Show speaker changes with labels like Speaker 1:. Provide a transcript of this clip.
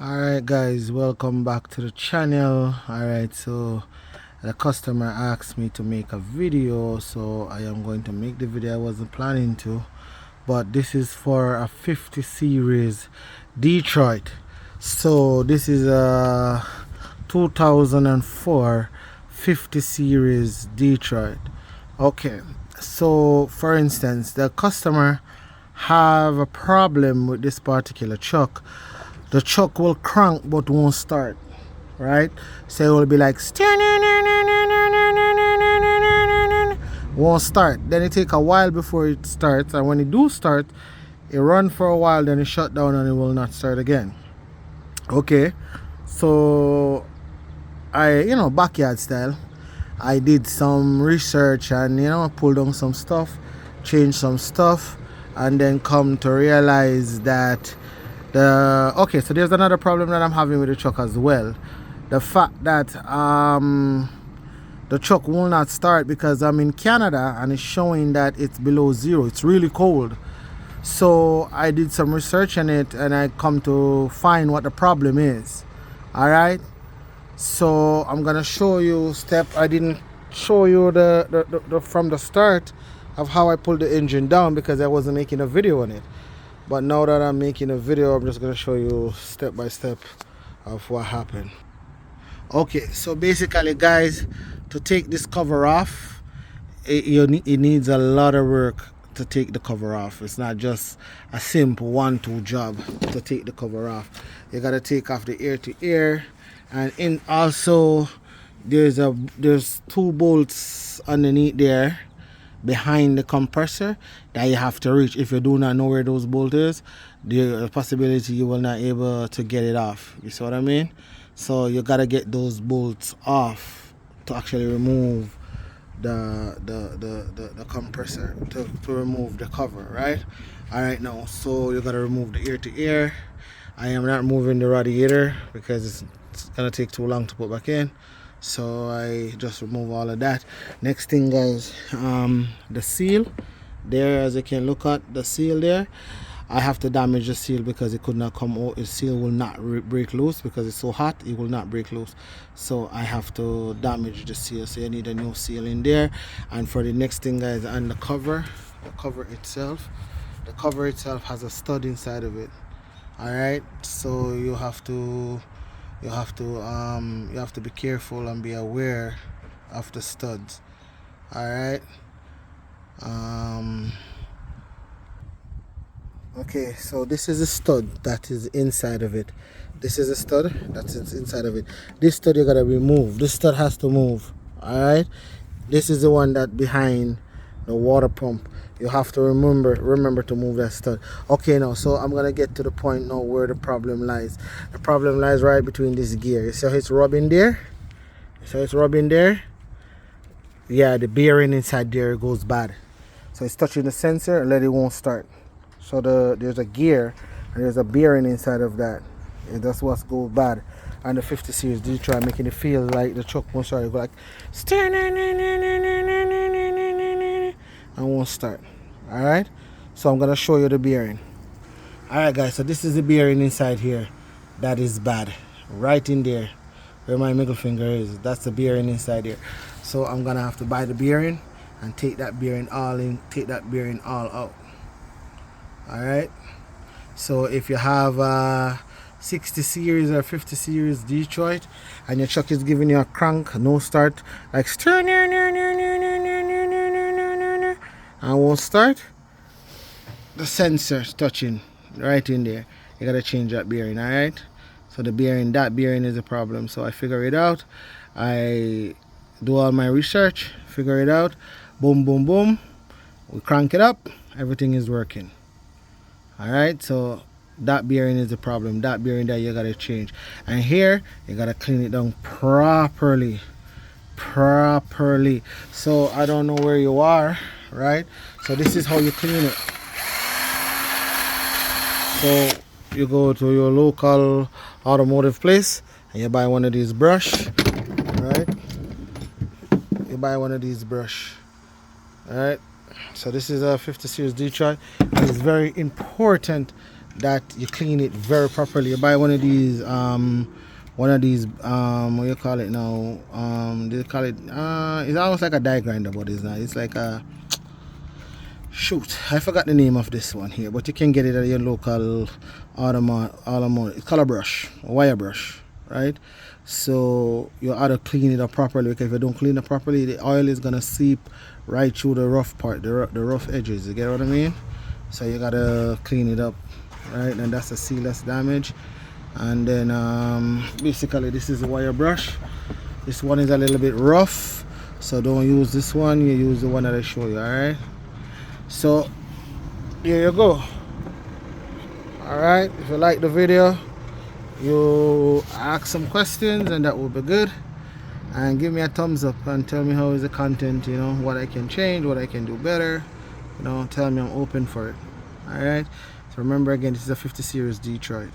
Speaker 1: Alright guys, welcome back to the channel. Alright, so the customer asked me to make a video, so I am going to make the video. I wasn't planning to, but this is for a 50 series Detroit. So this is a 2004 50 series Detroit. Okay, so for instance, the customer have a problem with this particular truck. The truck will crank but won't start, right? So it will be like won't start. Then it take a while before it starts, and when it do start, it run for a while, then it shut down and it will not start again. Okay, so I, backyard style, I did some research and pulled on some stuff, changed some stuff, and then come to realize that so there's another problem that I'm having with the truck as well. The fact that the truck will not start because I'm in Canada and it's showing that it's below zero. It's really cold. So I did some research on it and I come to find what the problem is. Alright, so I'm gonna show you step. I didn't show you the from the start of how I pulled the engine down because I wasn't making a video on it. But now that I'm making a video, I'm just going to show you step by step of what happened. Okay, so basically guys, to take this cover off, it needs a lot of work to take the cover off. It's not just a simple 1-2 job to take the cover off. You got to take off the ear to ear, and also there's 2 bolts underneath there behind the compressor that you have to reach. If you do not know where those bolts is, there's a possibility you will not able to get it off. You see what I mean? So you gotta get those bolts off to actually remove the compressor, to remove the cover, right? Alright, now so you gotta remove the ear to ear. I am not moving the radiator because it's gonna take too long to put back in, so I just remove all of that. Next thing guys, the seal there, as you can look at the seal there, I have to damage the seal because it could not come out. The seal will not break loose because it's so hot, it will not break loose, so I have to damage the seal. So you need a new seal in there. And for the next thing guys, on the cover itself, the cover itself has a stud inside of it. All right, so you have to be careful and be aware of the studs. All right. Okay, so this is a stud that is inside of it. This is a stud that is inside of it. This stud you gotta remove. This stud has to move. All right. This is the one that behind the water pump. You have to remember to move that stud. Okay, now so I'm gonna get to the point now where the problem lies. The problem lies right between this gear. You see how it's rubbing there? Yeah, the bearing inside there goes bad. So it's touching the sensor and it won't start. So there's a gear and there's a bearing inside of that. And that's what goes bad. And the 50 series Detroit making it feel like the truck won't start. It go like and won't start. Alright, so I'm gonna show you the bearing. Alright guys, so this is the bearing inside here that is bad, right in there where my middle finger is. That's the bearing inside here. So I'm gonna have to buy the bearing and take that bearing all out. Alright, so if you have a 60 series or 50 series Detroit and your truck is giving you a crank, no start, like and won't start, the sensor touching right in there, you gotta change that bearing. All right, so that bearing is a problem. So I figure it out, I do all my research, figure it out, boom boom boom, we crank it up, everything is working. All right, so that bearing is the problem. That bearing that you gotta change, and here you gotta clean it down properly. So I don't know where you are, right? So this is how you clean it. So you go to your local automotive place and you buy one of these brush, right? You buy one of these brush. All right, so this is a 50 series Detroit. It's very important that you clean it very properly. You buy one of these what do you call it now, they call it it's almost like a die grinder, but it's not. It's like a, shoot, I forgot the name of this one here, but you can get it at your local automotive color brush, wire brush, right? So you ought to clean it up properly, because if you don't clean it properly, the oil is gonna seep right through the rough part, the rough edges. You get what I mean? So you gotta clean it up, right? And that's a sealess damage. And then basically this is the wire brush. This one is a little bit rough, so don't use this one. You use the one that I show you. All right. So here you go. All right. If you like the video, you ask some questions, and that will be good. And give me a thumbs up and tell me how is the content. You know, what I can change, what I can do better. You know, tell me, I'm open for it. All right. So remember, again, this is a 50 series Detroit.